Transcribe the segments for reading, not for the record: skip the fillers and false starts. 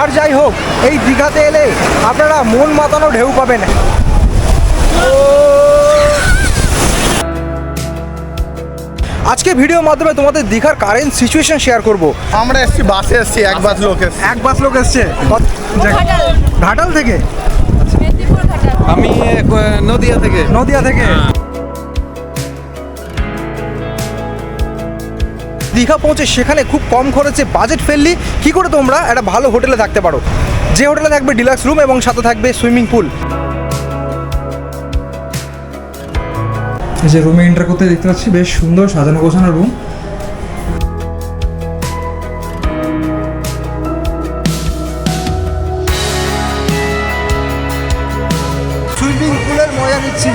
আর যাই হোক, এই দীঘাতে এলে আপনারা মন মাতানো ঢেউ পাবেন। আজকে ভিডিওর মাধ্যমে তোমাদের দীঘার কারেন্ট সিচুয়েশন শেয়ার করব। আমরা এসছি বাসে এসছি, এক বাস লোক এসছে। এক বাস লোক এসছে ঘাটাল থেকে, আমি নদিয়া থেকে। নদিয়া থেকে দীঘা পৌঁছে সেখানে খুব কম খরচে বাজেট ফ্রেন্ডলি কী করে তোমরা একটা ভালো হোটেলে থাকতে পারো, যে হোটেলে থাকবে ডিলাক্স রুম এবং সাথে থাকবে সুইমিং পুল। এই যে রুমে এন্টার করতে দেখতে পাচ্ছি বেশ সুন্দর সাজানো গোছানো রুম। সুইমিং পুলের মজা নিচ্ছি।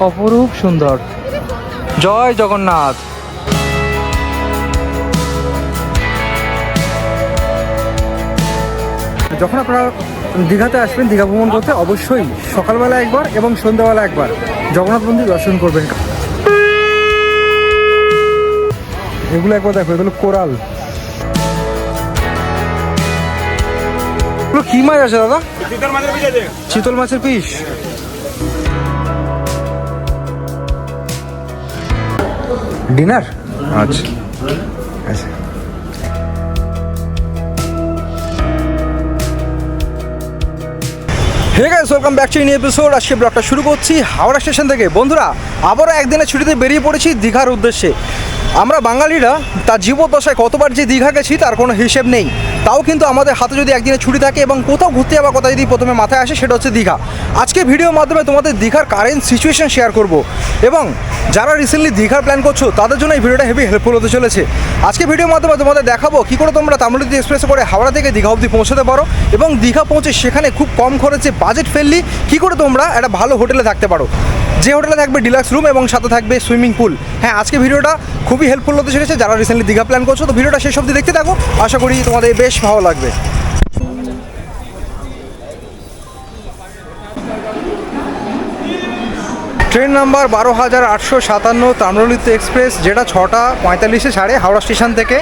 অপরূপ সুন্দর। জয় জগন্নাথ। যখন আপনারা দীঘাতে আসবেন, দীঘা ভ্রমণ করতে অবশ্যই সকালবেলা একবার এবং সন্ধ্যাবেলা একবার জগন্নাথ মন্দির দর্শন করবেন। এগুলো একবার দেখো, এগুলো কোরাল। এগুলো কি মাছ আছে দাদা? চিতল মাছের পিস। ডিনার? আচ্ছা আচ্ছা। Hey guys, welcome back to new episode. আজকে ব্লগটা শুরু করছি হাওড়া স্টেশন থেকে। বন্ধুরা, আবারও একদিনের ছুটিতে বেরিয়ে পড়েছি দীঘার উদ্দেশ্যে। আমরা বাঙালিরা তার জীবদ্দশায় কতবার যে দীঘা গেছি তার কোনো হিসেব নেই। তাও কিন্তু আমাদের হাতে যদি একদিনের ছুটি থাকে এবং কোথাও ঘুরতে যাওয়ার কথা যদি প্রথমে মাথায় আসে, সেটা হচ্ছে দীঘা। আজকে ভিডিওর মাধ্যমে তোমাদের দীঘার কারেন্ট সিচুয়েশন শেয়ার করব এবং যারা রিসেন্টলি দীঘার প্ল্যান করছো তাদের জন্য এই ভিডিওটা হেভি হেল্পফুল হতে চলেছে। আজকে ভিডিওর মাধ্যমে তোমাদের দেখাবো কী করে তোমরা তাম্রলিপ্ত এক্সপ্রেসে করে হাওড়া থেকে দীঘা অবধি পৌঁছাতে পারো এবং দীঘা পৌঁছে সেখানে খুব কম খরচে বাজেট ফ্রেন্ডলি কী করে তোমরা একটা ভালো হোটেলে থাকতে পারো, যে হোটেলে থাকবে ডিলাক্স রুম এবং সাথে থাকবে সুইমিং পুল। হ্যাঁ, আজকে ভিডিওটা খুবই হেল্পফুল হতে চলেছে যারা রিসেন্টলি দীঘা প্ল্যান করছো। তো ভিডিওটা শেষ অবধি দেখতে থাকো, আশা করি তোমাদের বেশ ভালো লাগবে। ট্রেন নাম্বার 12,857 তাম্রলিপ্ত এক্সপ্রেস, যেটা 6টা 45-এ ছাড়ে হাওড়া স্টেশন থেকে।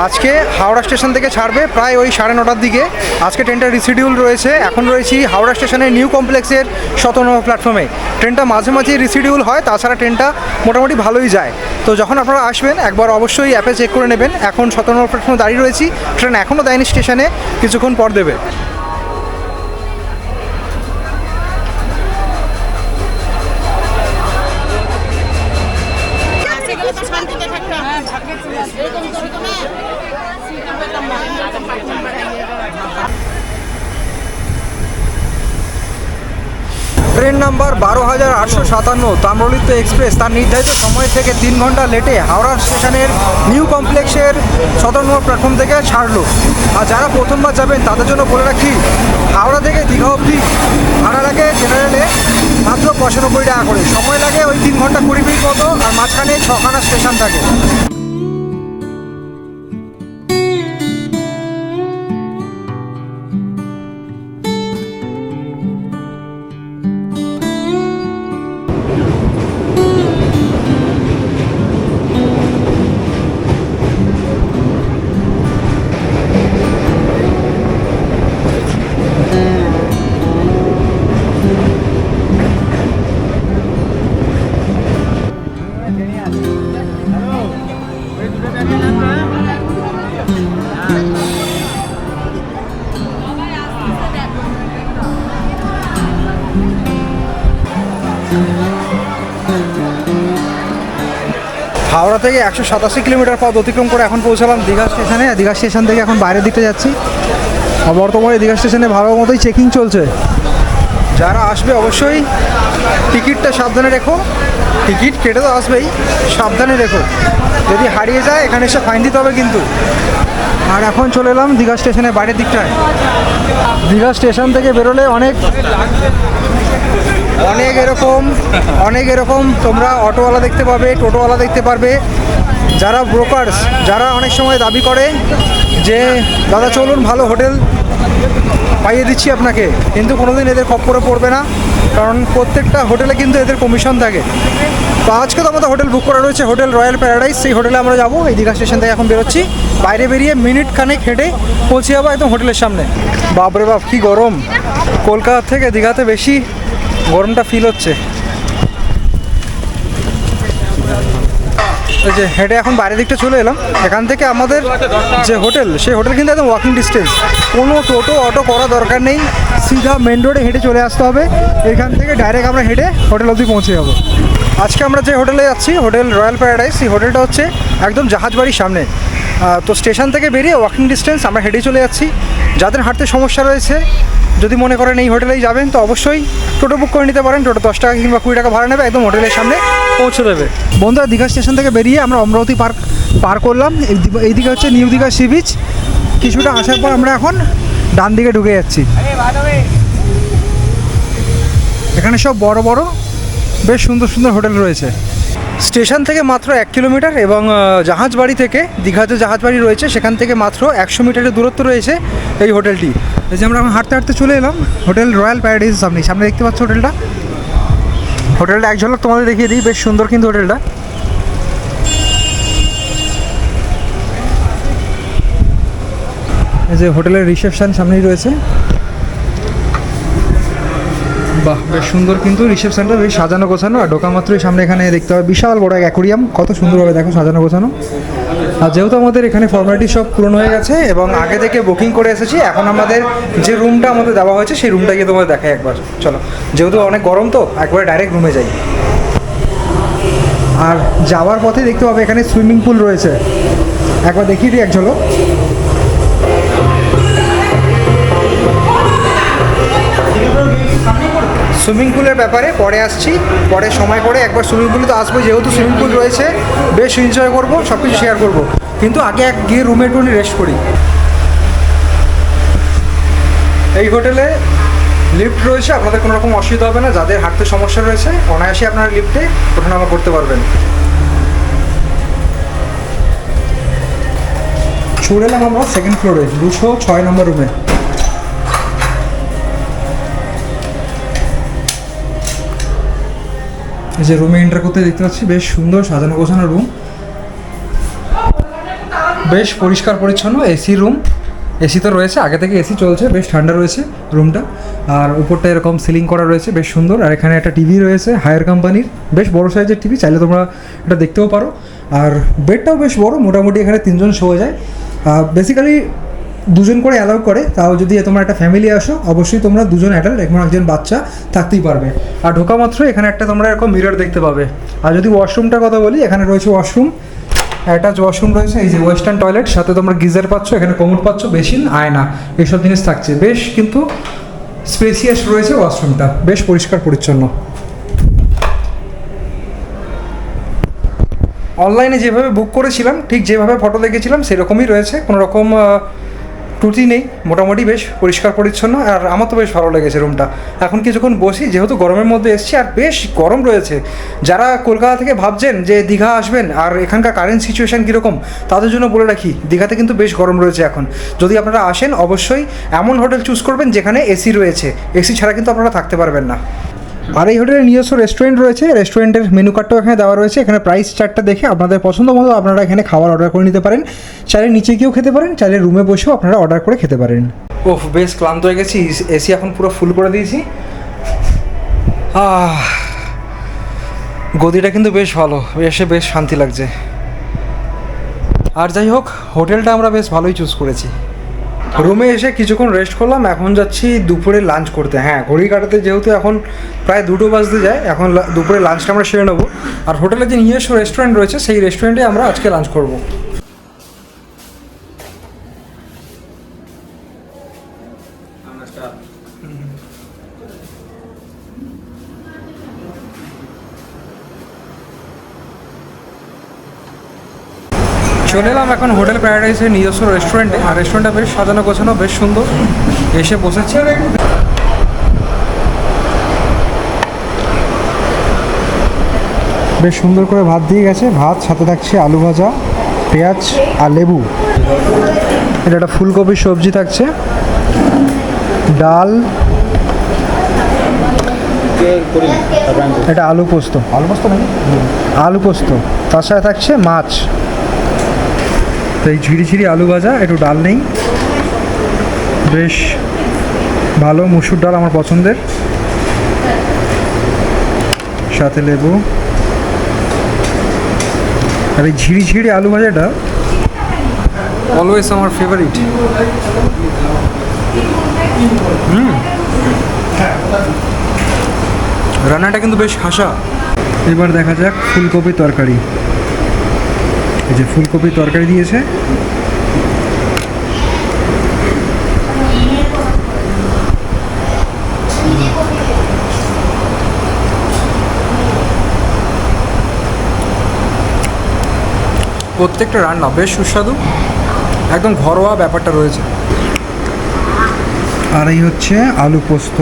আজকে হাওড়া স্টেশন থেকে ছাড়বে প্রায় ওই 9:30টার দিকে। আজকে ট্রেনটা রিশিডিউল রয়েছে। এখন রয়েছি হাওড়া স্টেশনের নিউ কমপ্লেক্সের 17 নম্বর প্ল্যাটফর্মে। ট্রেনটা মাঝে মাঝে রিশিডিউল হয়, তাছাড়া ট্রেনটা মোটামুটি ভালোই যায়। তো যখন আপনারা আসবেন একবার অবশ্যই অ্যাপে চেক করে নেবেন। এখন 17 নম্বর প্ল্যাটফর্মে দাঁড়িয়ে রয়েছি, ট্রেন এখনও দেয়নি স্টেশনে, কিছুক্ষণ পর দেবে। ট্রেন নাম্বার 12,857 তাম্রলিপ্ত এক্সপ্রেস তার নির্ধারিত সময় থেকে 3 ঘন্টা লেটে হাওড়া স্টেশনের নিউ কমপ্লেক্সের 17 নম্বর প্ল্যাটফর্ম থেকে ছাড়লো। আর যারা প্রথমবার যাবেন তাদের জন্য বলে রাখি, হাওড়া থেকে দীঘা অবধি ভাড়া লাগে জেনারেলে মাত্র 95 টাকা করে। সময় লাগে ওই 3 ঘন্টা 20 মিনিট মতো, আর মাঝখানে 6খানা স্টেশন থাকে। হাওড়া থেকে 187 কিলোমিটার পথ অতিক্রম করে এখন পৌঁছালাম দীঘা স্টেশনে। দীঘা স্টেশন থেকে এখন বাইরের দিকটা যাচ্ছি। বর্তমানে দীঘা স্টেশনে ভালো মতোই চেকিং চলছে। যারা আসবে অবশ্যই টিকিটটা সাবধানে রেখো, টিকিট কেটে তো আসবেই, সাবধানে রেখো, যদি হারিয়ে যায় এখানে এসে ফাইন দিতে হবে কিন্তু। আর এখন চলে এলাম দীঘা স্টেশনের বাইরের দিকটায়। দীঘা স্টেশন থেকে বেরোলে অনেক এরকম তোমরা অটোওয়ালা দেখতে পাবে, টোটোওয়ালা দেখতে পারবে, যারা ব্রোকার্স, যারা অনেক সময় দাবি করে যে দাদা চলুন ভালো হোটেল পাইয়ে দিচ্ছি আপনাকে, কিন্তু কোনোদিন এদের খপ্পরে পড়বে না। কারণ প্রত্যেকটা হোটেলে কিন্তু এদের কমিশন থাকে। তো আজকে তো আমাদের হোটেল বুক করা রয়েছে হোটেল রয়্যাল প্যারাডাইস, সেই হোটেলে আমরা যাবো। এই দীঘা স্টেশন থেকে এখন বেরোচ্ছি, বাইরে বেরিয়ে মিনিট খানেক হেঁটে পৌঁছে যাবো একদম হোটেলের সামনে। বাপরে বাপ কি গরম, কলকাতা থেকে দীঘাতে বেশি গরমটা ফিল হচ্ছে। এই যে হেঁটে এখন বাইরের দিকটা চলে এলাম, এখান থেকে আমাদের যে হোটেল সেই হোটেল কিন্তু একদম ওয়াকিং ডিস্টেন্স, কোনো টোটো অটো করা দরকার নেই, সিধা মেন রোডে হেঁটে চলে আসতে হবে। এখান থেকে ডাইরেক্ট আমরা হেঁটে হোটেল অবধি পৌঁছে যাবো। আজকে আমরা যে হোটেলে যাচ্ছি হোটেল রয়্যাল প্যারাডাইস, এই হোটেলটা হচ্ছে একদম জাহাজবাড়ির সামনে। তো স্টেশন থেকে বেরিয়ে ওয়াকিং ডিস্টেন্স, আমরা হেঁটেই চলে যাচ্ছি। যাদের হাঁটতে সমস্যা রয়েছে, যদি মনে করেন এই হোটেলেই যাবেন, তো অবশ্যই টোটো বুক করে নিতে পারেন। টোটো 10 টাকা কিংবা 20 টাকা ভাড়া নেবে, একদম হোটেলের সামনে পৌঁছে দেবে। বন্ধুরা, দীঘা স্টেশন থেকে বেরিয়ে আমরা অমরাবতী পার্ক পার করলাম। এইদিকে হচ্ছে নিউ দীঘা সি বিচ। কিছুটা আসার পর আমরা এখন ডান দিকে ঢুকে যাচ্ছি। এখানে সব বড় বড় বেশ সুন্দর সুন্দর হোটেল রয়েছে। স্টেশন থেকে মাত্র 1 কিলোমিটার এবং জাহাজবাড়ি থেকে, দীঘা যে জাহাজবাড়ি রয়েছে সেখান থেকে মাত্র 100 মিটারের দূরত্ব রয়েছে এই হোটেলটি। এই যে আমরা এখন হাঁটতে হাঁটতে চলে এলাম হোটেল রয়্যাল প্যারাডাইসের সামনে। সামনে দেখতে পাচ্ছ হোটেলটা, হোটেলটা এক ঝলক তোমাদের দেখিয়ে দিই, বেশ সুন্দর কিন্তু হোটেলটা। এই যে হোটেলের রিসেপশন সামনেই রয়েছে। বাহ, বেশ সুন্দর কিন্তু রিসেপশনটা, বেশ সাজানো গোছানো। আর ঢোকা মাত্রই সামনে এখানে দেখতে হবে বিশাল বড় এক অ্যাকোরিয়াম, কত সুন্দরভাবে দেখো সাজানো গোছানো। আর যেহেতু আমাদের এখানে ফর্মালিটি সব পূরণ হয়ে গেছে এবং আগে থেকে বুকিং করে এসেছি, এখন আমাদের যে রুমটা আমাদের দেওয়া হয়েছে সেই রুমটা গিয়ে তোমাদের দেখাই একবার। চলো, যেহেতু অনেক গরম তো একবারে ডাইরেক্ট রুমে যাই। আর যাওয়ার পথে দেখতে পাবে এখানে সুইমিং পুল রয়েছে, একবার দেখিয়ে দিই এক ঝলক। সুইমিং পুলের ব্যাপারে পরে আসছি, পরে সময় করে একবার সুইমিং পুলে তো আসবো। যেহেতু সুইমিং পুল রয়েছে বেশ এনজয় করবো, সব কিছু শেয়ার করবো, কিন্তু আগে গিয়ে রুমে একটু রেস্ট করি। এই হোটেলে লিফট রয়েছে, আপনাদের কোনো রকম অসুবিধা হবে না। যাদের হাঁটতে সমস্যা রয়েছে অনায়াসে আপনারা লিফটে ওঠানামা করতে পারবেন। চলে এলাম আমরা সেকেন্ড ফ্লোরে 206 নম্বর রুমে। এই যে রুমে এন্টার করতে দেখতে পাচ্ছি বেশ সুন্দর সাজানো গোছানো রুম, বেশ পরিষ্কার পরিচ্ছন্ন। এসি রুম, এসি তো রয়েছে, আগে থেকে এসি চলছে, বেশ ঠান্ডা রয়েছে রুমটা। আর উপরটা এরকম সিলিং করা রয়েছে, বেশ সুন্দর। আর এখানে একটা টিভি রয়েছে হায়ার কোম্পানির, বেশ বড় সাইজের টিভি, চাইলে তোমরা এটা দেখতেও পারো। আর বেডটাও বেশ বড়, মোটামুটি এখানে 3 জন শোয়া যায়। বেসিক্যালি 2 জন করে অ্যালাউ করে, তাও যদি তোমরা একটা ফ্যামিলি আসো অবশ্যই তোমরা 2 জন অ্যাডাল্ট এবং একজন বাচ্চা থাকতেই পারবে। আর ঢোকা মাত্র এখানে একটা তোমরা এরকম মিরর দেখতে পাবে। আর যদি ওয়াশরুমটার কথা বলি, এখানে রয়েছে ওয়াশরুম, অ্যাটাচ ওয়াশরুম রয়েছে। এই যে ওয়েস্টার্ন টয়লেট, সাথে তোমরা গিজার পাচ্ছ, এখানে কোমোড পাচ্ছ, বেসিন, আয়না, এইসব জিনিস থাকছে। বেশ কিন্তু স্পেসিয়াস রয়েছে ওয়াশরুমটা, বেশ পরিষ্কার পরিচ্ছন্ন। অনলাইনে যেভাবে বুক করেছিলাম, ঠিক যেভাবে ফটো দেখেছিলাম সেরকমই রয়েছে, কোনো রকম ত্রুটি নেই, মোটামুটি বেশ পরিষ্কার পরিচ্ছন্ন। আর আমার তো বেশ ভালো লেগেছে রুমটা। এখন কিছুক্ষণ বসি, যেহেতু গরমের মধ্যে এসছি আর বেশ গরম রয়েছে। যারা কলকাতা থেকে ভাবছেন যে দীঘা আসবেন আর এখানকার কারেন্ট সিচুয়েশান কীরকম, তাদের জন্য বলে রাখি দীঘাতে কিন্তু বেশ গরম রয়েছে এখন। যদি আপনারা আসেন অবশ্যই এমন হোটেল চুজ করবেন যেখানে এসি রয়েছে, এসি ছাড়া কিন্তু আপনারা থাকতে পারবেন না। আর এই হোটেলের নিজস্ব রেস্টুরেন্ট রয়েছে, রেস্টুরেন্টের মেনু কার্ডটাও এখানে দেওয়া রয়েছে। এখানে প্রাইস চার্টটা দেখে আপনাদের পছন্দ মতো আপনারা এখানে খাবার অর্ডার করে নিতে পারেন। চাইলে নিচে গিয়েও খেতে পারেন, চাইলে রুমে বসেও আপনারা অর্ডার করে খেতে পারেন। ওহ, বেশ ক্লান্ত হয়ে গেছি, এসি এখন পুরো ফুল করে দিয়েছি। গদিটা কিন্তু বেশ ভালো, এসে বেশ শান্তি লাগছে। আর যাই হোক, হোটেলটা আমরা বেশ ভালোই চুজ করেছি। রুমে এসে কিছুক্ষণ রেস্ট করলাম, এখন যাচ্ছি দুপুরে লাঞ্চ করতে। হ্যাঁ, ঘড়ি কাটাতে যেহেতু এখন প্রায় 2টো বাজতে যায়, এখন দুপুরে লাঞ্চটা আমরা সেরে নেবো। আর হোটেলের যে নিজস্ব রেস্টুরেন্ট রয়েছে সেই রেস্টুরেন্টে আমরা আজকে লাঞ্চ করব। চলে এলাম এখন হোটেল প্যারাডাইসের নিজস্ব রেস্টুরেন্টে। আর রেস্টুরেন্টটা বেশ সাজানো গোছানো, বেশ সুন্দর। এসে বসেছি, বেশ সুন্দর করে ভাত দিয়ে গেছে। ভাত সাথে থাকছে আলু ভাজা, পেঁয়াজ আর লেবু। এটা একটা ফুলকপির সবজি থাকছে, ডাল, এটা আলু পোস্ত নাকি আলু পোস্ত, তার সাথে থাকছে মাছ। তো এই ঝিরি আলু ভাজা, একটু ডাল নেই, বেশ ভালো। মুসুর ডাল আমার পছন্দের, সাথে লেবু। আর এই ঝিরি আলু ভাজাটা অলওয়েজ আমার ফেভারিট। রান্নাটা কিন্তু বেশ হাসা। এবার দেখা যাক ফুলকপি তরকারি। এই যে ফুলকপি তরকারি দিয়েছে, প্রত্যেকটা রান্না বেশ সুস্বাদু, একদম ঘরোয়া ব্যাপারটা রয়েছে। আর এই হচ্ছে আলু পোস্ত।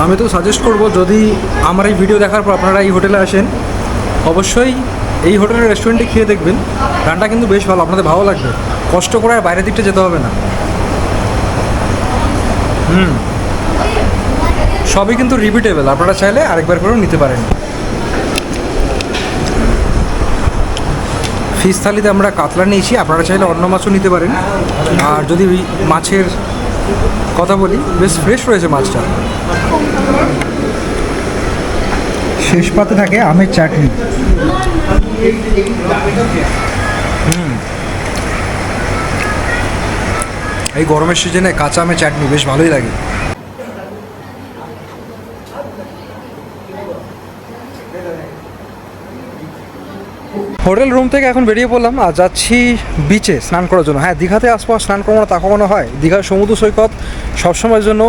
আমি তো সাজেস্ট করব, যদি আমার এই ভিডিও দেখার পর আপনারা এই হোটেলে আসেন, অবশ্যই এই হোটেলের রেস্টুরেন্টে খেয়ে দেখবেন। রান্নাটা কিন্তু বেশ ভালো, আপনাদের ভালো লাগবে, কষ্ট করে আর বাইরের দিকটা যেতে হবে না। সবই কিন্তু রিপিটেবল, আপনারা চাইলে আরেকবার করেও নিতে পারেন। ফিশ থালিতে আমরা কাতলা নিয়েছি, আপনারা চাইলে অন্য মাছও নিতে পারেন। আর যদি মাছের কথা বলি, বেশ ফ্রেশ রয়েছে মাছটা। শেষ পাতে থাকে আমের চাটনি। এই গরমের সিজনে কাঁচা আমের চাটনি বেশ ভালোই লাগে। হোটেল রুম থেকে এখন বেরিয়ে পড়লাম আর যাচ্ছি বিচে স্নান করার জন্য। হ্যাঁ, দীঘাতে আসবার স্নান করবো না তা কখনো হয়? দীঘার সমুদ্র সৈকত সবসময়ের জন্য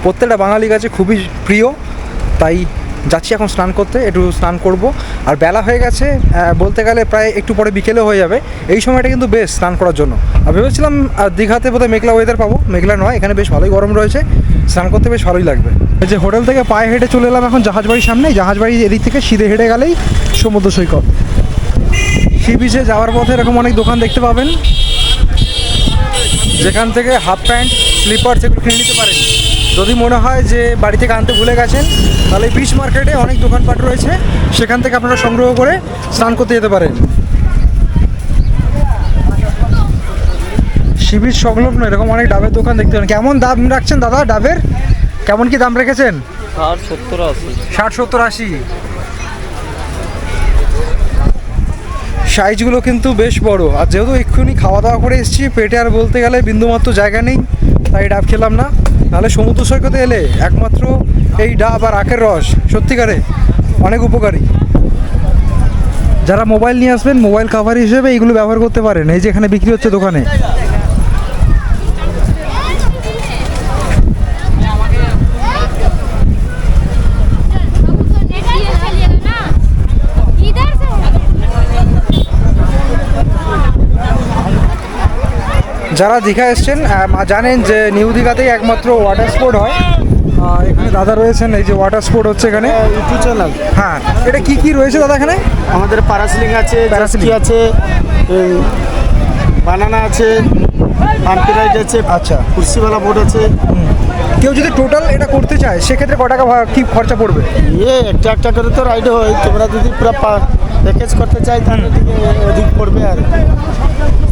প্রত্যেকটা বাঙালির কাছে খুবই প্রিয়, তাই যাচ্ছি এখন স্নান করতে। একটু স্নান করব, আর বেলা হয়ে গেছে, বলতে গেলে প্রায় একটু পরে বিকেলে হয়ে যাবে। এই সময়টা কিন্তু বেশ স্নান করার জন্য। আর ভেবেছিলাম দীঘাতে বোধহয় মেঘলা ওয়েদার পাবো, মেঘলা নয়, এখানে বেশ ভালোই গরম রয়েছে, স্নান করতে বেশ ভালোই লাগবে। এই যে হোটেল থেকে পায়ে হেঁটে চলে এলাম এখন জাহাজবাড়ির সামনে। জাহাজবাড়ি এদিক থেকে সিধে হেঁটে গেলেই সমুদ্র সৈকত। সি বিচে যাওয়ার পথে এরকম অনেক দোকান দেখতে পাবেন, যেখান থেকে হাফ প্যান্ট, স্লিপার সেগুলো কিনে নিতে পারেন। যদি মনে হয় যে বাড়ি থেকে আনতে ভুলে গেছেন, তাহলে বিচ মার্কেটে অনেক দোকানপাট রয়েছে, সেখান থেকে আপনারা সংগ্রহ করে স্নান করতে যেতে পারেন। সি বিচ সংলগ্ন এরকম অনেক ডাবের দোকান দেখতে পারেন। কেমন দাম রাখছেন দাদা ডাবের? কেমন কি দাম রেখেছেন? 60-70-80। সাইজগুলো কিন্তু বেশ বড়। আর যেহেতু এক্ষুনি খাওয়া দাওয়া করে এসেছি, পেটে আর বলতে গেলে বিন্দুমাত্র জায়গা নেই, তাই ডাব খেলাম না। নাহলে সমুদ্র সৈকতে এলে একমাত্র এই ডাব আর আখের রস সত্যিকারে অনেক উপকারী। যারা মোবাইল নিয়ে আসবেন, মোবাইল কাভার হিসেবে এইগুলো ব্যবহার করতে পারেন। এই যে এখানে বিক্রি হচ্ছে দোকানে। যারা দীঘা এসছেন জানেন যে নিউ দীঘাতেই একমাত্র ওয়াটার স্পোর্ট হয়। এখানে দাদা রয়েছেন, এই যে ওয়াটার স্পোর্ট হচ্ছে এখানে। YouTube channel. হ্যাঁ, এটা কি রয়েছে দাদা এখানে? আমাদের প্যারাসিলিং আছে, প্যারাসিলিং আছে, বানানা আছে, বাম্পি রাইড আছে, আচ্ছা, কুর্সিওয়ালা বোর্ড আছে। কেউ যদি টোটাল এটা করতে চায়, সেক্ষেত্রে ক টাকা কি খরচা পড়বে? একটা করে তো রাইড হয়, তোমরা যদি পুরো প্যাকেজ করতে চাই তাহলে অধিক পড়বে, আর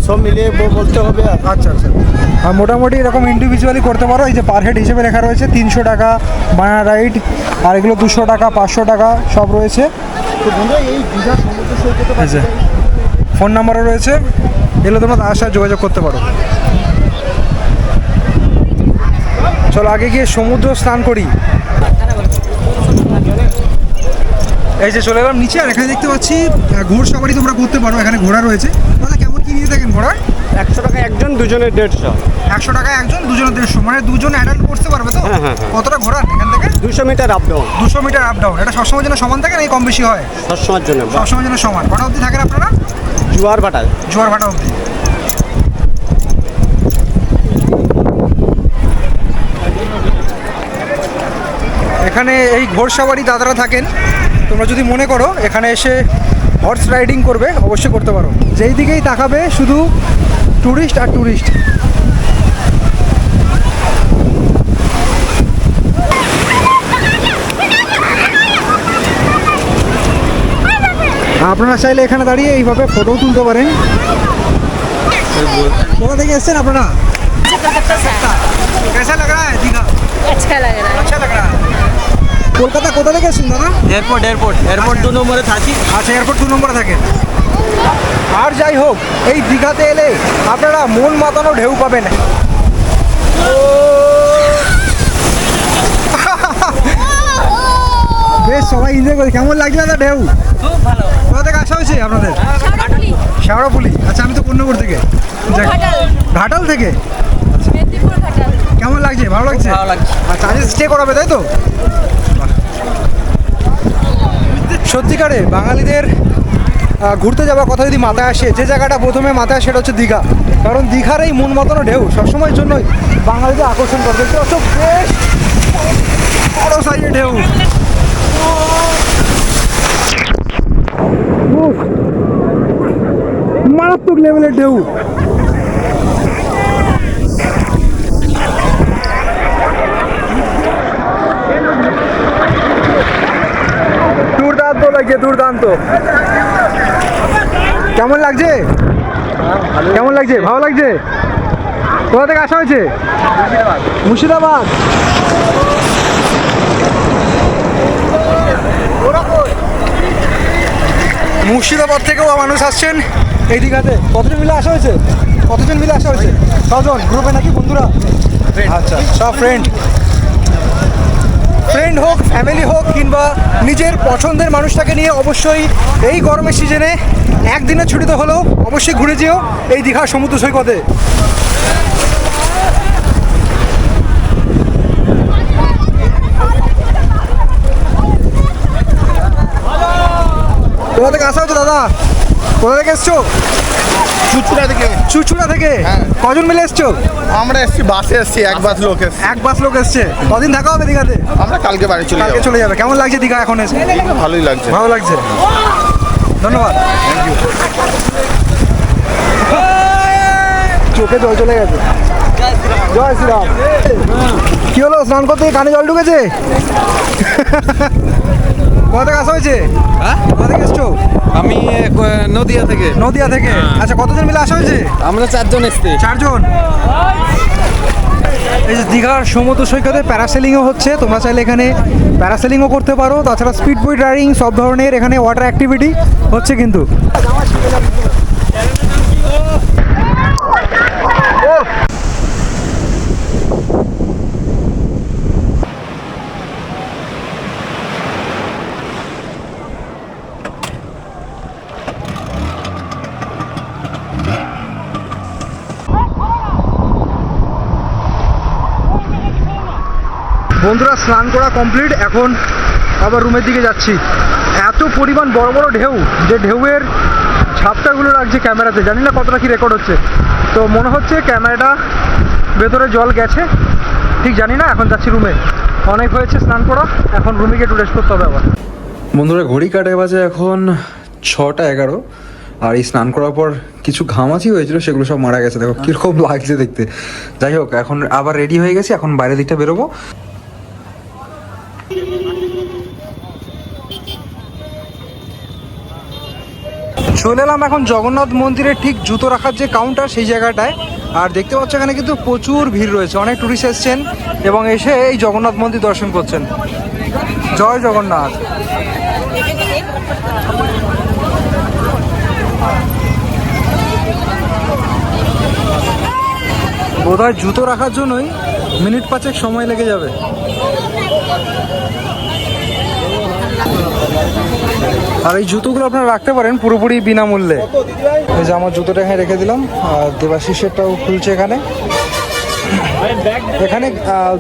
সব মিলিয়ে বলতে হবে। আচ্ছা। আর মোটামুটি এরকম ইন্ডিভিজুয়ালি করতে পারো। এই যে পার হেড হিসেবে লেখা রয়েছে 300 টাকা বানানা রাইড, আর এগুলো 200 টাকা, 500 টাকা সব রয়েছে। এই দীঘা সমুদ্র সৈকতে ফোন নাম্বারও রয়েছে, এগুলো তোমরা তার সাথে যোগাযোগ করতে পারো। চলো আগে গিয়ে সমুদ্র স্নান করি। এই যে চলে এলাম নিচে, আর এখানে দেখতে পাচ্ছি ঘোড় সবারই তোমরা করতে পারো। এখানে ঘোড়া রয়েছে। দাদা কেমন কি নিয়ে থাকেন ঘোড়া? 100 টাকা একজন, দুজনের 150। 100 টাকা একজন, দুজনের 150, মানে দুজন অ্যাডাল্ট করতে পারবে তো? হ্যাঁ। কতটা ঘোরান এখান থেকে? 200 meter up down. 200 meter up down. এটা সবসময়ের জন্য সমান থাকে না কম বেশি হয়? সবসময়ের জন্য। সবসময়ের জন্য সমান। কটা অবধি থাকেন আপনারা? জোয়ার ভাটা অবধি। এখানে এই ঘোড়সাওয়ারি দাদারা থাকেন। তোমরা যদি মনে করো এখানে এসে হর্স রাইডিং করবে অবশ্যই করতে পারো। যেই দিকেই তাকাবে শুধু ট্যুরিস্ট আর ট্যুরিস্ট। আপনারা চাইলে এখানে দাঁড়িয়ে এইভাবে ফটো তুলতে পারেন। কোথা থেকে এসেছেন আপনারা? कैसा लग रहा है दीघा? अच्छा लग रहा है। अच्छा लग रहा है। কলকাতা কোথা থেকে এসেছেন দাদা? এয়ারপোর্ট 2 নম্বরে থাকি। আচ্ছা, এয়ারপোর্ট 2 নম্বরে থাকে। আর যাই হোক, এই দীঘাতে এলে আপনারা মন মাতানো ঢেউ পাবেন। বেশ সবাই এনজয় করে। কেমন লাগছে দাদা ঢেউ? খুব ভালো। কোথা থেকে আসা হয়েছে আপনাদের? শাওড়াফুলি, শেওড়াফুলি। আচ্ছা, আমি তো কন্যাপুর থেকে। ঘাটাল। ঘাটাল থেকে। মেদিনীপুর ঘাটাল। কেমন লাগছে? ভালো লাগছে? ভালো লাগছে। আচ্ছা, আজ স্টে করাবে তাই তো? বাহ। সত্যিকারে বাঙালিদের ঘুরতে যাওয়ার কথা যদি মাথায় আসে, যে জায়গাটা প্রথমে মাথায় আসে সেটা হচ্ছে দীঘা। কারণ দীঘার এই মন মাতানো ঢেউ সবসময়ের জন্যই বাঙালিদের আকর্ষণ করে। দেখতে পাচ্ছ বেশ বড় সাইজের ঢেউ। উফ, মারাত্মক লেভেলের ঢেউ। দুর্দান্ত লাগছে, দুর্দান্ত। কেমন লাগছে? কেমন লাগছে? ভালো লাগছে? কোথা থেকে আসা হয়েছে? মুর্শিদাবাদ। মুর্শিদাবাদ থেকেও মানুষ আসছেন এই দীঘাতে। কতজন মিলে আসা হয়েছে? কতজন মিলে আসা হয়েছে? 6 জন গ্রুপে নাকি বন্ধুরা? আচ্ছা, সব ফ্রেন্ড। ফ্রেন্ড হোক, ফ্যামিলি হোক, কিংবা নিজের পছন্দের মানুষটাকে নিয়ে অবশ্যই এই গরমের সিজনে একদিনের ছুটিতে হলেও অবশ্যই ঘুরে যেও এই দীঘার সমুদ্র সৈকতে। কোথা থেকে আসা হচ্ছে দাদা? কোথা থেকে এসছো? চুচুড়া থেকে। চুচুড়া থেকে? হ্যাঁ। কজন মিলে এসছো? আমরা এসছি বাসে, এসছি এক বাস লোক এসছি। এক বাস লোক এসছে। কদিন থাকা হবে দীঘাতে? আমরা কালকে বাড়ি চলে কালকে যাবো। চলে যাবে। কেমন লাগছে দীঘা এখন এসে? ভালোই লাগছে। ভালো লাগছে। ধন্যবাদ। চোখে জল চলে গেছে। জয় শ্রীরাম। কি হলো, স্নান করতে গিয়ে কানে জল ঢুকেছে? কোথা থেকে আসা হয়েছে? হ্যাঁ, কোথা থেকে এসছো? আমি নদিয়া থেকে। নদিয়া থেকে। আচ্ছা, কতজন মিলে আসা হয়েছে? আমরা 4 জন এসছি। 4 জন। এই যে দীঘার সমুদ্র সৈকতে প্যারাসেলিংও হচ্ছে। তোমরা চাইলে এখানে প্যারাসেলিংও করতে পারো। তাছাড়া স্পিড বোট রাইডিং, সব ধরনের এখানে ওয়াটার অ্যাক্টিভিটি হচ্ছে কিন্তু। বন্ধুরা, স্নান করা কমপ্লিট। এখন আবার রুমের দিকে যাচ্ছি। এত পরিমাণ বড় বড় ঢেউ, যে ঢেউয়ের ঝাপটাগুলো লাগছে ক্যামেরাতে, জানি না কতটা কি রেকর্ড হচ্ছে। তো মনে হচ্ছে ক্যামেরাটা ভেতরে জল গেছে, ঠিক জানি না। এখন যাচ্ছি রুমে। অনেক হয়েছে স্নান করা, এখন রুমে গিয়ে একটু রেস্ট করতে হবে আবার। বন্ধুরা, ঘড়ি কাটে বাজে এখন 6টা 11। আর এই স্নান করার পর কিছু ঘামাচি হয়েছিল, সেগুলো সব মারা গেছে। দেখো কীরকম লাগছে দেখতে। যাই হোক, এখন আবার রেডি হয়ে গেছি। এখন বাইরের দিকটা বেরোবো। চলে এলাম এখন জগন্নাথ মন্দিরের ঠিক জুতো রাখার যে কাউন্টার, সেই জায়গাটায়। আর দেখতে পাচ্ছ এখানে কিন্তু প্রচুর ভিড় রয়েছে। অনেক টুরিস্ট এসছেন এবং এসে এই জগন্নাথ মন্দির দর্শন করছেন। জয় জগন্নাথ। বোধহয় জুতো রাখার জন্যই মিনিট 5 সময় লেগে যাবে। আর এই জুতোগুলো আপনারা রাখতে পারেন পুরোপুরি বিনামূল্যে। এই যে আমার জুতোটা এখানে রেখে দিলাম। আর দেবাশিসেরটাও খুলছে এখানে। এখানে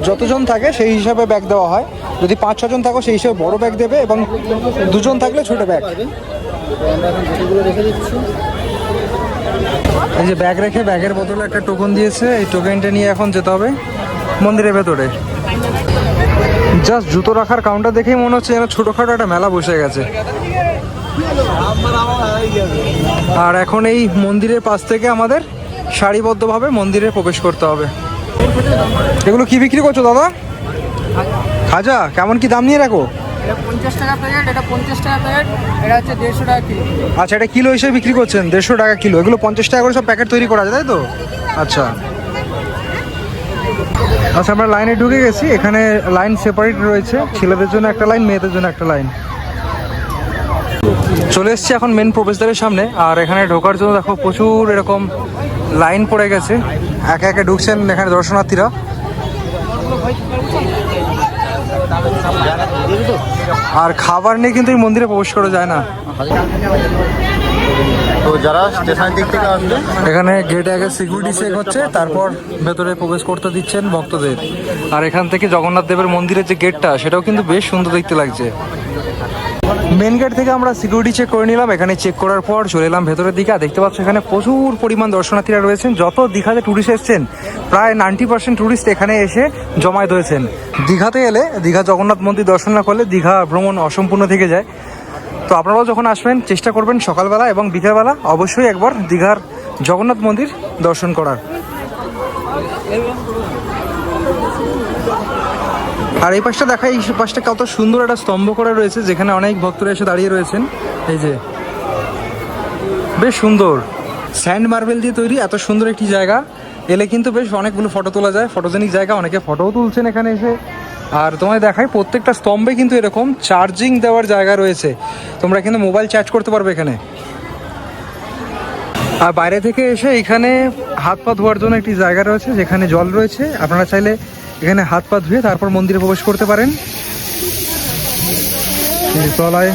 যতজন থাকে সেই হিসাবে ব্যাগ দেওয়া হয়। যদি 5-6 জন থাকো সেই হিসাবে বড় ব্যাগ দেবে, এবং 2 জন থাকলে ছোট ব্যাগ। এই যে ব্যাগ রেখে ব্যাগের বদলে একটা টোকন দিয়েছে। এই টোকেনটা নিয়ে এখন যেতে হবে মন্দিরের ভেতরে। জাস্ট জুতো রাখার কাউন্টার দেখেই মনে হচ্ছে যেন ছোটোখাটো একটা মেলা বসে গেছে। আর এখন এই মন্দিরের পাশ থেকে আমাদের সারিবদ্ধভাবে মন্দিরে প্রবেশ করতে হবে। এগুলো কি বিক্রি করছো দাদা? খাজা কেমন কি দাম নিয়ে রাখো? 50 টাকা প্যাকেট, এটা 50 টাকা প্যাকেট, এটা হচ্ছে 150 টাকা কিলো। আচ্ছা, এটা কিলো হিসেবে বিক্রি করছেন 150 টাকা কিলো। এগুলো 50 টাকা করে সব প্যাকেট তৈরি করা যায়, তাই তো? আচ্ছা আচ্ছা, আমরা লাইনে ঢুকে গেছি। এখানে লাইন সেপারেট রয়েছে, ছেলেদের জন্য একটা লাইন, মেয়েদের জন্য একটা লাইন। চলে এসেছি এখন মেন প্রবেশদ্বারের সামনে। আর এখানে ঢোকার জন্য দেখো প্রচুর এরকম লাইন পড়ে গেছে, একে একে ঢুকছেন এখানে দর্শনার্থীরা। আর খাবার নিয়ে কিন্তু এই মন্দিরে প্রবেশ করা যায় না। তো যারা স্টেশনের দিক থেকে আসবে এখানে গেটে আগে সিকিউরিটি চেক হচ্ছে, তারপর ভেতরে প্রবেশ করতে দিচ্ছেন ভক্তদের। আর এখান থেকে জগন্নাথ দেবের মন্দিরের যে গেটটা, সেটাও কিন্তু বেশ সুন্দর দেখতে লাগছে। মেন গেট থেকে আমরা সিকিউরিটি চেক করে নিলাম। এখানে চেক করার পর চলে এলাম ভেতরের দিকে। আর দেখতে পাচ্ছ এখানে প্রচুর পরিমাণ দর্শনার্থীরা রয়েছেন। যত দীঘাতে ট্যুরিস্ট এসছেন, প্রায় 90% ট্যুরিস্ট এখানে এসে জমায়েত হয়েছেন। দীঘাতে এলে, দীঘা জগন্নাথ মন্দির দর্শন না করলে দীঘা ভ্রমণ অসম্পূর্ণ থেকে যায়। তো আপনারাও যখন আসবেন চেষ্টা করবেন সকালবেলা এবং বিকেলবেলা অবশ্যই একবার দীঘার জগন্নাথ মন্দির দর্শন করার। আর এই পাশটা দেখা, এই পাশটা কত সুন্দর একটা স্তম্ভ করা রয়েছে, যেখানে অনেক ভক্তরা এসে দাঁড়িয়ে রয়েছেন। এই যে বেশ সুন্দর স্যান্ড মার্বেল দিয়ে তৈরি এত সুন্দর একটি জায়গা। এলে কিন্তু বেশ অনেকগুলো ফটো তোলা যায়, ফটোজেনিক জায়গা। অনেকে ফটোও তুলছেন এখানে এসে। আর তোমায় দেখাই, প্রত্যেকটা স্তম্ভে কিন্তু এরকম চার্জিং দেওয়ার জায়গা রয়েছে, তোমরা কিন্তু মোবাইল চার্জ করতে পারবে এখানে। আর বাইরে থেকে এসে এখানে হাত পা ধোয়ার জন্য একটি জায়গা রয়েছে, যেখানে জল রয়েছে। আপনারা চাইলে এখানে হাত পা ধুয়ে তারপর মন্দিরে প্রবেশ করতে পারেন। তলায়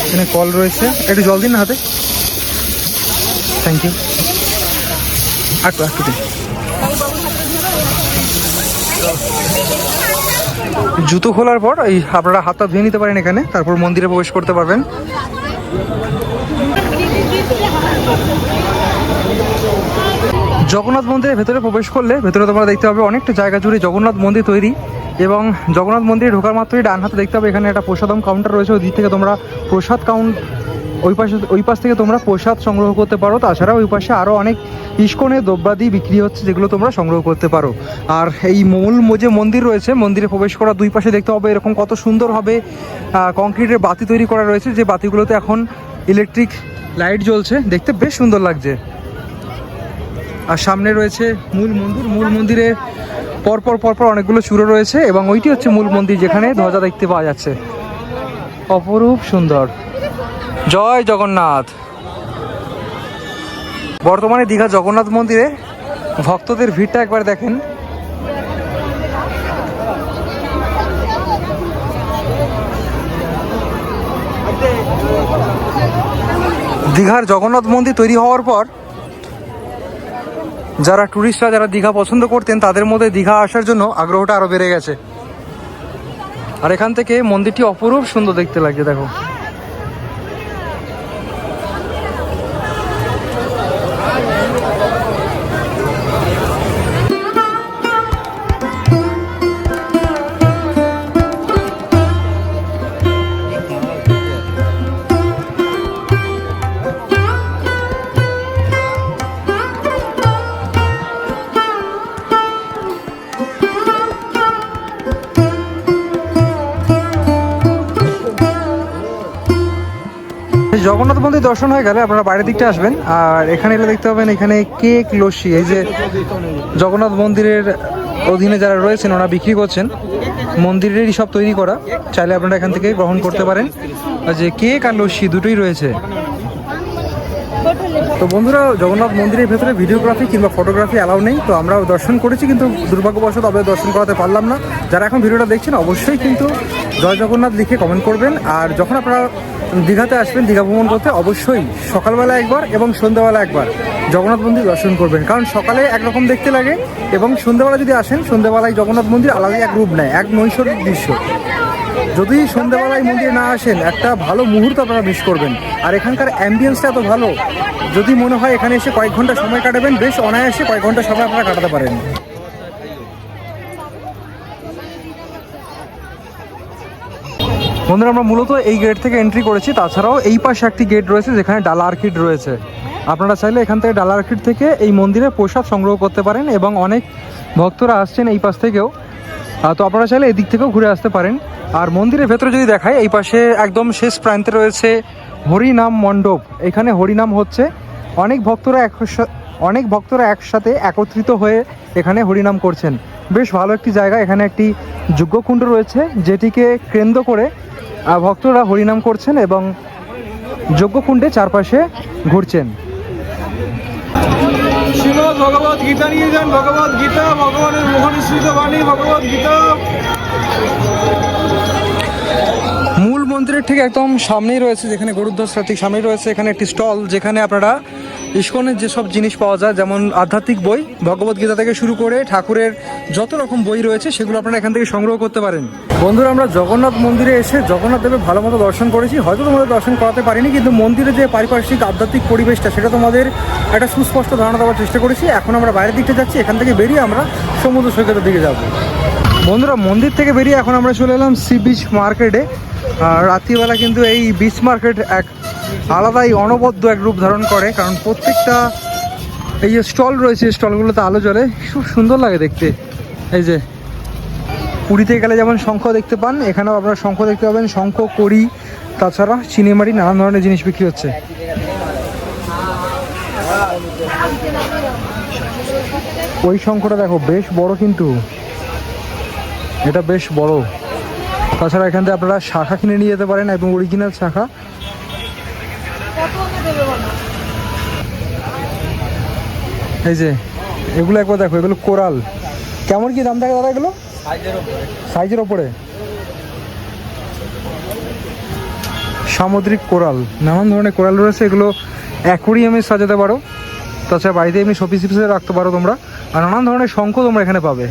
এখানে কল রয়েছে, একটু জল দিন না হাতে, থ্যাংক ইউ। একটু দিন। জুতো খোলার পর এই আপনারা হাতটা ধুয়ে নিতে পারেন এখানে, তারপর মন্দিরে প্রবেশ করতে পারবেন। জগন্নাথ মন্দিরের ভেতরে প্রবেশ করলে ভেতরে তোমরা দেখতে পাবে অনেকটা জায়গা জুড়ে জগন্নাথ মন্দির তৈরি। এবং জগন্নাথ মন্দিরে ঢোকার মাত্রই ডান হাতে দেখতে পাবে এখানে একটা প্রসাদম কাউন্টার রয়েছে। ওই দিক থেকে তোমরা প্রসাদ ওই পাশ থেকে তোমরা প্রসাদ সংগ্রহ করতে পারো। তাছাড়া ওই পাশে আরও অনেক ইস্কনের দ্রব্যাদি বিক্রি হচ্ছে, যেগুলো তোমরা সংগ্রহ করতে পারো। আর এই মূল যে মন্দির রয়েছে, মন্দিরে প্রবেশ করা দুই পাশে দেখতে হবে এরকম কত সুন্দরভাবে কংক্রিটের বাতি তৈরি করা রয়েছে, যে বাতিগুলোতে এখন ইলেকট্রিক লাইট জ্বলছে, দেখতে বেশ সুন্দর লাগছে। আর সামনে রয়েছে মূল মন্দির। মূল মন্দিরে পরপর অনেকগুলো চূড়ো রয়েছে, এবং ওইটি হচ্ছে মূল মন্দির, যেখানে ধ্বজা দেখতে পাওয়া যাচ্ছে। অপরূপ সুন্দর। জয় জগন্নাথ। বর্তমানে দীঘা জগন্নাথ মন্দিরে ভক্তদের ভিড়টা একবার দেখেন। দীঘার জগন্নাথ মন্দির তৈরি হওয়ার পর যারা টুরিস্টরা, যারা দীঘা পছন্দ করতেন, তাদের মধ্যে দীঘা আসার জন্য আগ্রহটা আরো বেড়ে গেছে। আর এখান থেকে মন্দিরটি অপরূপ সুন্দর দেখতে লাগছে, দেখো। জগন্নাথ মন্দির দর্শন হয়ে গেলে আপনারা বাইরের দিকটা আসবেন। আর এখানে এলে দেখতে পাবেন এখানে কেক, লস্যি, এই যে জগন্নাথ মন্দিরের অধীনে যারা রয়েছেন ওরা বিক্রি করছেন, মন্দিরেরই সব তৈরি করা। চাইলে আপনারা এখান থেকে গ্রহণ করতে পারেন। আর যে কেক আর লস্যি দুটোই রয়েছে। তো বন্ধুরা, জগন্নাথ মন্দিরের ভেতরে ভিডিওগ্রাফি কিংবা ফটোগ্রাফি অ্যালাউ নেই। তো আমরাও দর্শন করেছি, কিন্তু দুর্ভাগ্যবশত আপনাদের দর্শন করাতে পারলাম না। যারা এখন ভিডিওটা দেখছেন অবশ্যই কিন্তু জয় জগন্নাথ লিখে কমেন্ট করবেন। আর যখন আপনারা দীঘাতে আসবেন, দীঘা ভ্রমণ করতে, অবশ্যই সকালবেলা একবার এবং সন্ধ্যাবেলা একবার জগন্নাথ মন্দির দর্শন করবেন। কারণ সকালে একরকম দেখতে লাগে, এবং সন্ধ্যাবেলা যদি আসেন, সন্ধ্যাবেলায় জগন্নাথ মন্দির আলাদাই এক রূপ নেয়, এক নৈসর্গিক দৃশ্য। যদি সন্ধ্যাবেলায় মন্দিরে না আসেন, একটা ভালো মুহূর্ত আপনারা মিস করবেন। আর এখানকার অ্যাম্বিয়েন্সটা এত ভালো, যদি মনে হয় এখানে এসে কয়েক ঘন্টা সময় কাটাবেন, বেশ অনায়াসে কয়েক ঘন্টা সময় আপনারা কাটাতে পারেন। বন্ধুরা আমরা মূলত এই গেট থেকে এন্ট্রি করেছি, তাছাড়াও এই পাশে একটি গেট রয়েছে যেখানে ডালা আর্কিড রয়েছে। আপনারা চাইলে এখান থেকে ডালা আর্কিড থেকে এই মন্দিরে প্রসাদ সংগ্রহ করতে পারেন এবং অনেক ভক্তরা আসছেন এই পাশ থেকেও, তো আপনারা চাইলে এদিক থেকেও ঘুরে আসতে পারেন। আর মন্দিরের ভেতরে যদি দেখায়, এই পাশে একদম শেষ প্রান্তে রয়েছে হরিনাম মণ্ডপ। এখানে হরিনাম হচ্ছে, অনেক ভক্তরা একসাথে একত্রিত হয়ে এখানে হরিনাম করছেন। বেশ ভালো একটি জায়গা। এখানে একটি যজ্ঞকুণ্ড রয়েছে যেটিকে কেন্দ্র করে ভক্তরা হরিনাম করছেন এবং যজ্ঞকুণ্ডে চারপাশে ঘুরছেন। শ্রীমদ ভগবত গীতা নিয়ে যান, ভগবত গীতা, ভগবানের মহানিসৃত বাণী, ভগবত গীতা। মূল মন্দিরের ঠিক একদম সামনেই রয়েছে, যেখানে গরুধ্বজটা ঠিক সামনেই রয়েছে, এখানে একটি স্টল যেখানে আপনারা ইস্কনের যেসব জিনিস পাওয়া যায়, যেমন আধ্যাত্মিক বই, ভগবদ্গীতা থেকে শুরু করে ঠাকুরের যত রকম বই রয়েছে সেগুলো আপনারা এখান থেকে সংগ্রহ করতে পারেন। বন্ধুরা আমরা জগন্নাথ মন্দিরে এসে জগন্নাথ দেবের ভালো মতো দর্শন করেছি। হয়তো তোমাদের দর্শন করাতে পারিনি, কিন্তু মন্দিরে যে পারিপার্শ্বিক আধ্যাত্মিক পরিবেশটা সেটা তোমাদের একটা সুস্পষ্ট ধারণা দেওয়ার চেষ্টা করেছি। এখন আমরা বাইরের দিকটা যাচ্ছি, এখান থেকে বেরিয়ে আমরা সমুদ্র সৈকতের দিকে যাব। বন্ধুরা মন্দির থেকে বেরিয়ে এখন আমরা চলে এলাম সি বিচ মার্কেটে। আর রাত্রিবেলা কিন্তু এই বিচ মার্কেট এক আলাদাই অনবদ্য এক রূপ ধারণ করে, কারণ প্রত্যেকটা এই যে স্টল রয়েছে, স্টলগুলোতে আলো জ্বলে, খুব সুন্দর লাগে দেখতে। এই যে পুরীতে গেলে যেমন শঙ্খ দেখতে পান, এখানেও আপনারা শঙ্খ দেখতে পাবেন, শঙ্খ, কড়ি, তাছাড়া চিনিমারি, নানান ধরনের জিনিস বিক্রি হচ্ছে। ওই শঙ্খটা দেখো বেশ বড়, কিন্তু এটা বেশ বড়। তাছাড়া এখান থেকে আপনারা শাখা কিনে নিয়ে যেতে পারেন, এবং অরিজিনাল শাখা। এই যে এগুলো একবার দেখো, এগুলো কোরাল। কেমন কি দাম থাকে দাদা এগুলো? সাইজের ওপরে সামুদ্রিক কোরাল, নানান ধরনের কোরাল রয়েছে। এগুলো অ্যাকোরিয়ামে সাজাতে পারো, তাছাড়া বাড়িতে এমনি শপিস পিসে রাখতে পারো তোমরা। আর নানান ধরনের শঙ্খ তোমরা এখানে পাবে।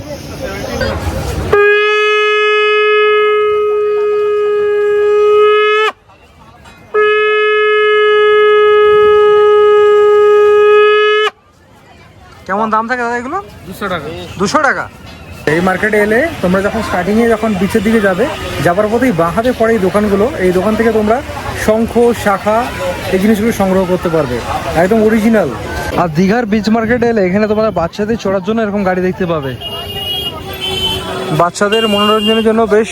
কেমন দাম থাকে দাদা এগুলো? 200 টাকা। 200 টাকা। এই মার্কেটে এলে তোমরা যখন স্টার্টিংয়ে যখন বিচের দিকে যাবার পথেই বাঁ হাতে পড়ে এই দোকানগুলো, এই দোকান থেকে তোমরা শঙ্খ, শাখা, এই জিনিসগুলো সংগ্রহ করতে পারবে, একদম অরিজিনাল। আর দীঘার বিচ মার্কেটে এলে এখানে তোমরা বাচ্চাদের চড়ার জন্য এরকম গাড়ি দেখতে পাবে। বাচ্চাদের মনোরঞ্জনের জন্য বেশ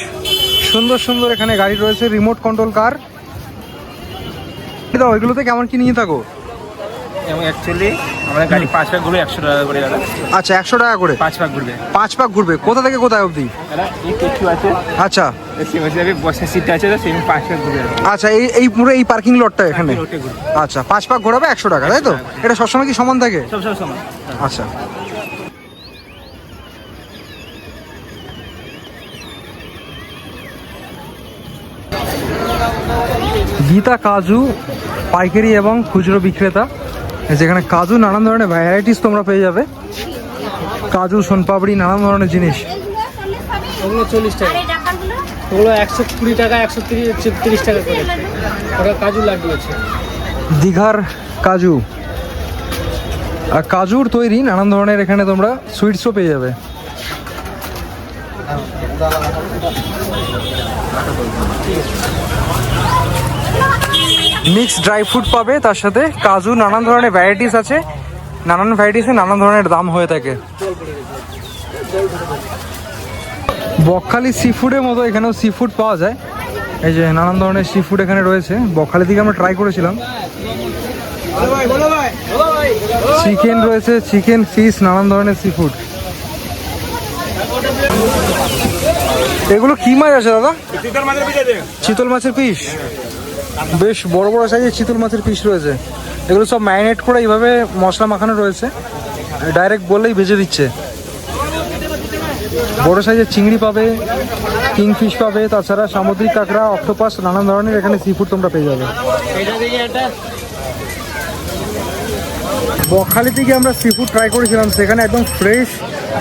সুন্দর সুন্দর এখানে গাড়ি রয়েছে, রিমোট কন্ট্রোল কার। দাও এগুলোতে কেমন কি নিয়ে থাকো? এবং অ্যাকচুয়ালি আমাদের গাড়ি 5 পাক ঘুরবে 100 টাকা করে দাদা। আচ্ছা 100 টাকা করে 5 পাক ঘুরবে। 5 পাক ঘুরবে। কোথা থেকে কোথায় অবধি? দাদা এই কিছু আছে, আচ্ছা সেভাবে বসার সিট আছে, তো সেই 5 পাক ঘুরবে। আচ্ছা, এই পুরো এই পার্কিং লটটা এখানে? ওটা ঘুরবে। আচ্ছা 5 পাক ঘোরাবে 100 টাকা, তাই তো? এটা সবসময় কি সমান থাকে? সব সমান। আচ্ছা। গীতা কাজু পাইকারি এবং খুচরো বিক্রেতা, যেখানে কাজু নানান ধরনের ভ্যারাইটিস তোমরা পেয়ে যাবে। কাজু, সোনপাপড়ি, নানান ধরনের জিনিস। ওগুলো 40 টাকা, ওগুলো 120 টাকা, 130 টাকা করে। ওটা কাজু লাড্ডু আছে। দীঘার কাজু আর কাজুর তৈরি নানান ধরনের এখানে তোমরা সুইটসও পেয়ে যাবে। মিক্স ড্রাই ফ্রুট পাবে, তার সাথে কাজু, নানান ধরনের ভ্যারাইটিস আছে। নানান ভ্যারাইটিসে নানান ধরনের দাম হয়ে থাকে। বকখালি সি ফুডের মতো এখানেও সি ফুড পাওয়া যায়। এই যে নানান ধরনের সি ফুড এখানে রয়েছে। বকখালি থেকে আমরা ট্রাই করেছিলাম। চিকেন রয়েছে, চিকেন, ফিশ, নানান ধরনের সি ফুড। এগুলো কি মাছ আছে দাদা? চিতল মাছের পিস। বেশ বড় বড় সাইজের চিতল মাছের পিস রয়েছে। এগুলো সব ম্যারিনেট করে এইভাবে মশলা মাখানো রয়েছে, ডাইরেক্ট বললেই ভেজে দিচ্ছে। বড় সাইজের চিংড়ি পাবে, কিংফিশ পাবে, তাছাড়া সামুদ্রিক কাঁকড়া, অক্টোপাস, নানান ধরনের এখানে সি ফুড তোমরা পেয়ে যাবে। বকখালি থেকে আমরা সি ফুড ট্রাই করেছিলাম, সেখানে একদম ফ্রেশ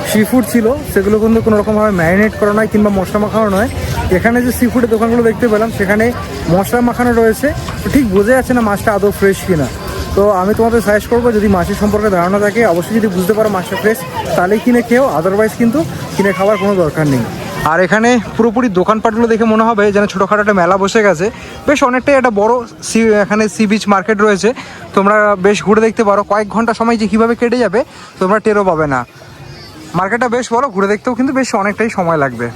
সি ফুড ছিল। সেগুলো কিন্তু কোনো রকমভাবে ম্যারিনেট করা নয় কিংবা মশলা মাখানো নয়। এখানে যে সি ফুডের দোকানগুলো দেখতে পেলাম সেখানে মশলা মাখানো রয়েছে, ঠিক বোঝা যাচ্ছে না মাছটা আদৌ ফ্রেশ কিনা। তো আমি তোমাদের সাজেস্ট করবো, যদি মাছের সম্পর্কে ধারণা থাকে, অবশ্যই যদি বুঝতে পারো মাছটা ফ্রেশ, তাহলেই কিনে খেও, আদারওয়াইজ কিন্তু কিনে খাওয়ার কোনো দরকার নেই। আর এখানে পুরোপুরি দোকানপাটগুলো দেখে মনে হবে যেন ছোটোখাটো একটা মেলা বসে গেছে। বেশ অনেকটাই একটা বড় এখানে সি বিচ মার্কেট রয়েছে। তোমরা বেশ ঘুরে দেখতে পারো, কয়েক ঘন্টা সময় যে কীভাবে কেটে যাবে তোমরা টেরও পাবে না। মার্কেটটা বেশ বড়, ঘুরে দেখতেও কিন্তু বেশ অনেকটাই সময় লাগবে।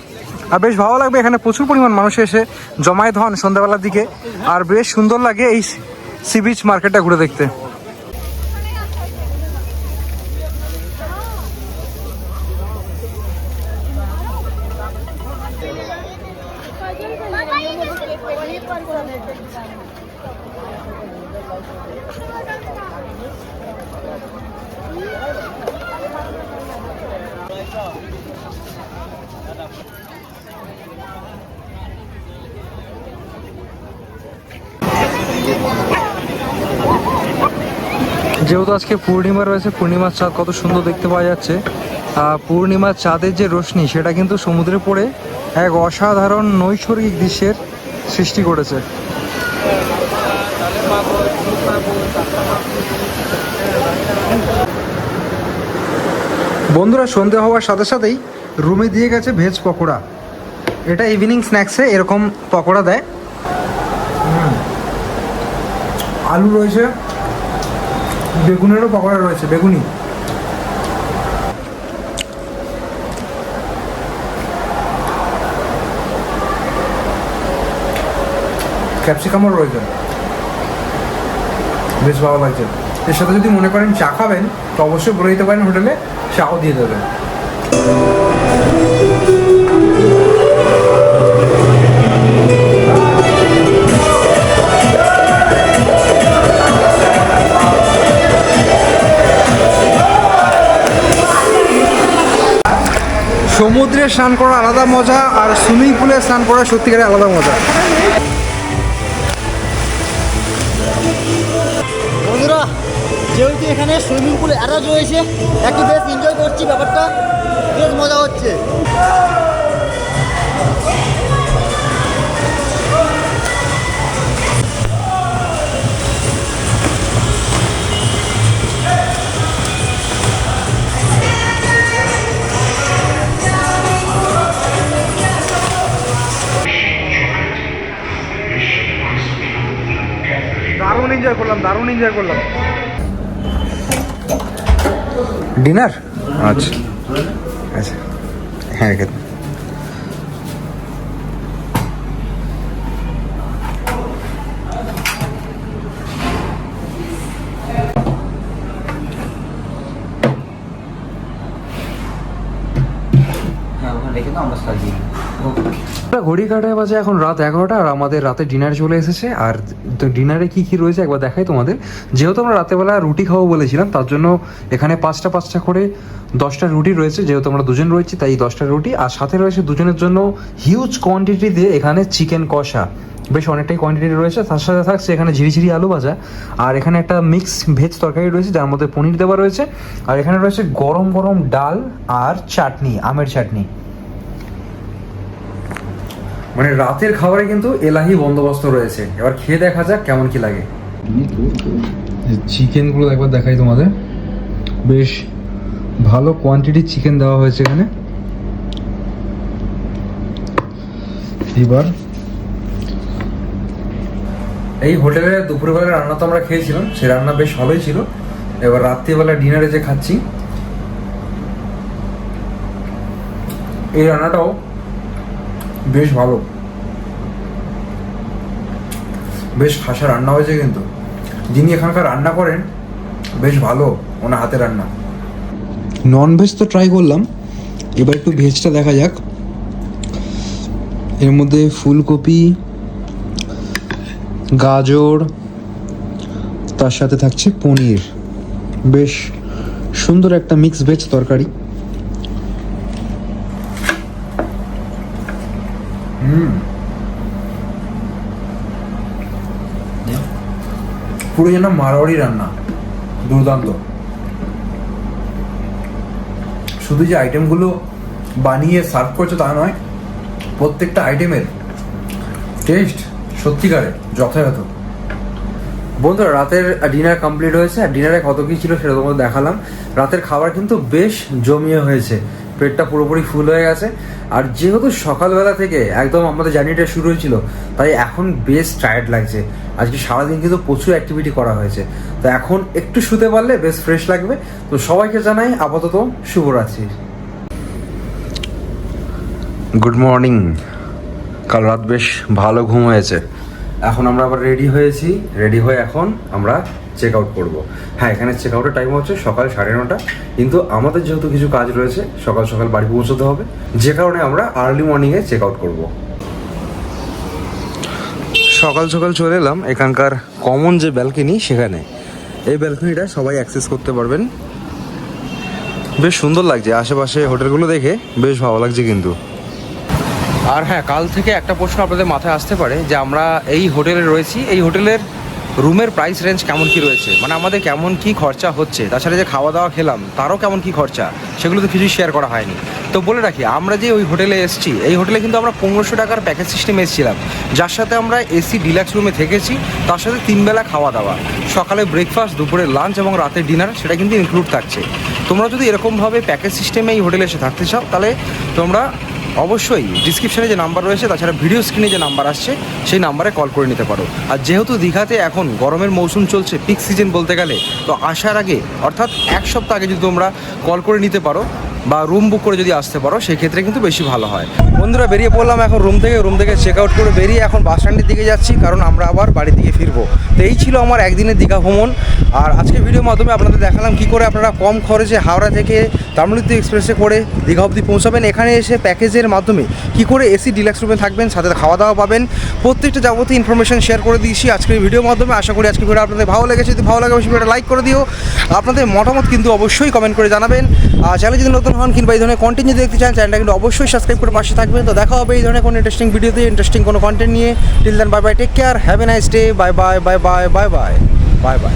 আর বেশ ভালো লাগবে, এখানে প্রচুর পরিমাণ মানুষ এসে জমায়েত হন সন্ধ্যাবেলার দিকে। আর বেশ সুন্দর লাগে এই সি বিচ মার্কেটটা ঘুরে দেখতে। যেহেতু আজকে পূর্ণিমা রয়েছে, পূর্ণিমার চাঁদ কত সুন্দর দেখতে পাওয়া যাচ্ছে। পূর্ণিমার চাঁদের যে রোশনি সেটা কিন্তু সমুদ্রে পড়ে এক অসাধারণ নৈসর্গিক দৃশ্যের সৃষ্টি করেছে। বন্ধুরা সন্ধে হওয়ার সাথে সাথেই রুমে দিয়ে গেছে ভেজ পকোড়া। এটা ইভিনিং স্ন্যাক্সে এরকম পকোড়া দেয়। আলু রয়েছে, বেগুনেরও পকোড়া রয়েছে, বেগুনি। ক্যাপসিকামও রয়েছে, বেশ ভালো লাগছে। এর সাথে যদি মনে করেন চা খাবেন তো অবশ্যই বলে দিতে পারেন, হোটেলে চাও দিয়ে দেবেন। সমুদ্রে স্নান করা আলাদা মজা, আর সুইমিং পুলে স্নান করা সত্যিকারের আলাদা মজা। বন্ধুরা যেহেতু এখানে সুইমিং পুল অ্যাটাচ রয়েছে, একটু বেশ এনজয় করছি, ব্যাপারটা বেশ মজা হচ্ছে। দারুণ এনজয় করলাম, দারুণ এনজয় করলাম। ডিনার আচ্ছা আচ্ছা হ্যাঁ রেখে দিন। ঘড়ি কাটায় বাজে এখন রাত 11টা, আর আমাদের রাতে ডিনার চলে এসেছে। আর তো ডিনারে কি কি রয়েছে একবার দেখাই তোমাদের। যেহেতু আমরা রাতেবেলা রুটি খাবো বলেছিলাম, তার জন্য এখানে 5টা করে 10টা রুটি রয়েছে। যেহেতু আমরা দুজন রয়েছি তাই 10টা রুটি, আর সাথে রয়েছে দুজনের জন্য হিউজ কোয়ান্টিটি দিয়ে এখানে চিকেন কষা, বেশ অনেকটাই কোয়ান্টিটি রয়েছে। তার সাথে থাকছে এখানে ঝিরিঝিরি আলু ভাজা, আর এখানে একটা মিক্স ভেজ তরকারি রয়েছে যার মধ্যে পনির দেওয়া রয়েছে। আর এখানে রয়েছে গরম গরম ডাল আর চাটনি, আমের চাটনি। মানে রাতের খাবারে কিন্তু এলাহি বন্দোবস্ত রয়েছে। এবার খেয়ে দেখা যাক কেমন কি লাগে। চিকেনগুলো একবার দেখাই তোমাদের, বেশ ভালো কোয়ান্টিটির চিকেন দেওয়া হয়েছে এখানে। এবার এই হোটেলে দুপুরবেলা রান্না তো আমরা খেয়েছিলাম, সে রান্না বেশ ভালোই ছিল। এবার রাত্রিবেলা ডিনারে যে খাচ্ছি এই রান্নাটাও বেশ ভালো, বেশ খাসা রান্না হয়েছে। কিন্তু যিনি এখানকার রান্না করেন বেশ ভালো, ওনার হাতে রান্না। নন ভেজ তো ট্রাই করলাম, এবার একটু ভেজটা দেখা যাক। এর মধ্যে ফুলকপি, গাজর, তার সাথে থাকছে পনির, বেশ সুন্দর একটা মিক্স ভেজ তরকারি। পুরো যেন মারোয়াড়ি রান্না, দুর্দান্ত। শুধু যে আইটেমগুলো বানিয়ে সার্ভ করছে তা নয়, প্রত্যেকটা আইটেমের টেস্ট সত্যিকারে যথাযথ। বন্ধুরা রাতের ডিনার কমপ্লিট হয়েছে, আর ডিনারে কত কী ছিল সেটা তোমাদের দেখালাম। রাতের খাবার কিন্তু বেশ জমিয়ে হয়েছে। পেটটা পুরোপুরি ফুল হয়ে গেছে। আর যেহেতু সকালবেলা থেকে একদম আমাদের জার্নিটা শুরু হয়েছিল, তাই এখন বেশ টায়ার্ড লাগছে। আজকে সারাদিন কিন্তু প্রচুর অ্যাক্টিভিটি করা হয়েছে, তো এখন একটু শুতে পারলে বেশ ফ্রেশ লাগবে। তো সবাইকে জানাই আপাতত শুভরাত্রি। Good morning. কাল রাত বেশ ভালো ঘুম হয়েছে। এখন আমরা আবার রেডি হয়েছি, রেডি হয়ে এখন আমরা চেক আউট করবো। হ্যাঁ, এখানে চেক আউটের টাইম হচ্ছে সকাল 9:30, কিন্তু আমাদের যেহেতু কিছু কাজ রয়েছে, সকাল সকাল বাড়ি পৌঁছতে হবে, যে কারণে আমরা আর্লি মর্নিংয়ে চেক আউট করবো। সকাল সকাল চলে এলাম এখানকার কমন যে ব্যালকনি, সেখানে। এই ব্যালকনিটা সবাই অ্যাক্সেস করতে পারবেন। বেশ সুন্দর লাগছে, আশেপাশে হোটেলগুলো দেখে বেশ ভালো লাগছে কিন্তু। আর হ্যাঁ, কাল থেকে একটা প্রশ্ন আপনাদের মাথায় আসতে পারে যে আমরা এই হোটেলে রয়েছি, এই হোটেলের রুমের প্রাইস রেঞ্জ কেমন কি রয়েছে, মানে আমাদের কেমন কি খরচা হচ্ছে, তাছাড়া যে খাওয়া দাওয়া খেলাম তারও কেমন কি খরচা, সেগুলো তো কিছুই শেয়ার করা হয়নি। তো বলে রাখি, আমরা যে ওই হোটেলে এসেছি, এই হোটেলে কিন্তু আমরা 1500 টাকার প্যাকেজ সিস্টেমে এসেছিলাম, যার সাথে আমরা এসি ডিলাক্স রুমে থেকেছি, তার সাথে 3 বেলা খাওয়া দাওয়া, সকালে ব্রেকফাস্ট, দুপুরে লাঞ্চ এবং রাতের ডিনার, সেটা কিন্তু ইনক্লুড থাকছে। তোমরা যদি এরকমভাবে প্যাকেজ সিস্টেমে এই হোটেলে এসে থাকতে চাও, তাহলে তোমরা অবশ্যই ডিসক্রিপশানে যে নাম্বার রয়েছে, তাছাড়া ভিডিও স্ক্রিনে যে নাম্বার আসছে, সেই নাম্বারে কল করে নিতে পারো। আর যেহেতু দীঘাতে এখন গরমের মৌসুম চলছে, পিক সিজন বলতে গেলে, তো আসার আগে অর্থাৎ 1 সপ্তাহ আগে যদি তোমরা কল করে নিতে পারো বা রুম বুক করে যদি আসতে পারো, সেই ক্ষেত্রে কিন্তু বেশি ভালো হয়। বন্ধুরা, বেরিয়ে পড়লাম এখন রুম থেকে চেক আউট করে বেরিয়ে এখন বাস স্ট্যান্ডের দিকে যাচ্ছি, কারণ আমরা আবার বাড়ির দিকে ফিরবো। তো এই ছিল আমার একদিনের দীঘা ভ্রমণ। আর আজকে ভিডিওর মাধ্যমে আপনাদের দেখালাম কী করে আপনারা কম খরচে হাওড়া থেকে তামিলনাড়ু এক্সপ্রেসে করে দীঘা অবধি পৌঁছাবেন। এখানে এসে প্যাকেজের মাধ্যমে কী করে এসি ডিলাক্স রুমে থাকবেন, সাথে খাওয়া দাওয়া পাবেন, প্রত্যেকটা যাবতীয় ইনফরমেশন শেয়ার করে দিয়েছি আজকের ভিডিওর মাধ্যমে। আশা করি আজকের ভিডিও আপনাদের ভালো লেগেছে। যদি ভালো লাগে অবশ্যই ভিডিওটা লাইক করে দিও। আপনাদের মতামত কিন্তু অবশ্যই কমেন্ট করে জানাবেন। আর চ্যানেল যদি নতুন হন কিংবা এই ধরনের কন্টেন্ট যদি দেখতে চান, চ্যানেলটা কিন্তু অবশ্যই সাবস্ক্রাইব করে পাশে থাকবেন। তো দেখা হবে এই ধরনের কোনো ইন্টারেস্টিং ভিডিওতে, ইন্টারেস্টিং কোনো কন্টেন্ট নিয়ে। Till then, bye bye, take care, have a nice day, bye bye bye bye bye bye bye by.